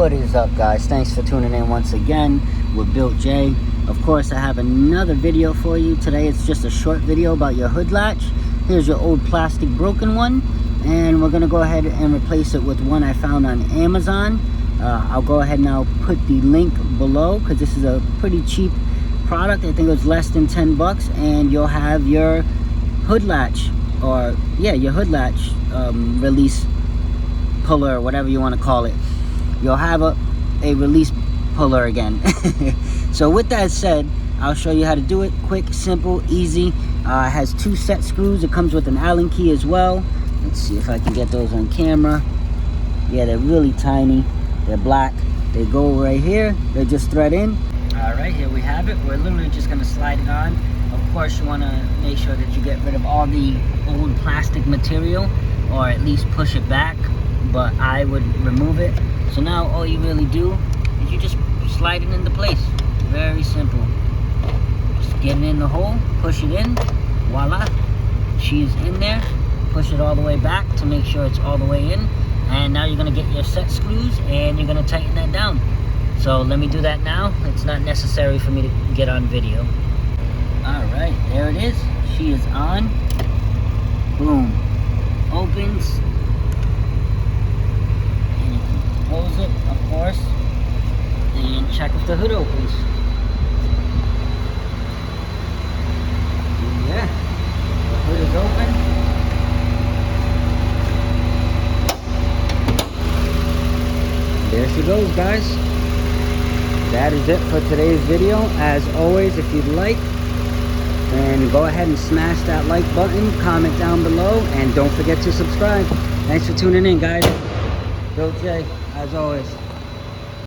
What is up, guys? Thanks for tuning in once again with Built J. Of course, I have another video for you today. It's just a short video about your hood latch. Here's your old plastic broken one, and we're gonna go ahead and replace it with one I found on Amazon. I'll go ahead and I'll put the link below because this is a pretty cheap product. I think it was less than 10 bucks, and you'll have your hood latch, or yeah, your hood latch release puller, or whatever you want to call it. You'll have a release puller again. So with that said, I'll show you how to do it. Quick, simple, easy. It has 2 set screws. It comes with an Allen key as well. Let's see if I can get those on camera. Yeah, they're really tiny. They're black. They go right here. They just thread in. All right, here we have it. We're literally just gonna slide it on. Of course, you wanna make sure that you get rid of all the old plastic material, or at least push it back, but I would remove it. So now all you really do is you just slide it into place. Very simple. Just get it in the hole, push it in, voila. She's in there. Push it all the way back to make sure it's all the way in. And now you're gonna get your set screws and you're gonna tighten that down. So let me do that now. It's not necessary for me to get on video. All right, there it is. She is on. Boom. Opens. And you can close it, of course. And check if the hood opens. Yeah, the hood is open. There she goes, guys. That is it for today's video. As always, if you'd like, then go ahead and smash that like button, comment down below, and don't forget to subscribe. Thanks for tuning in, guys. Built J, as always.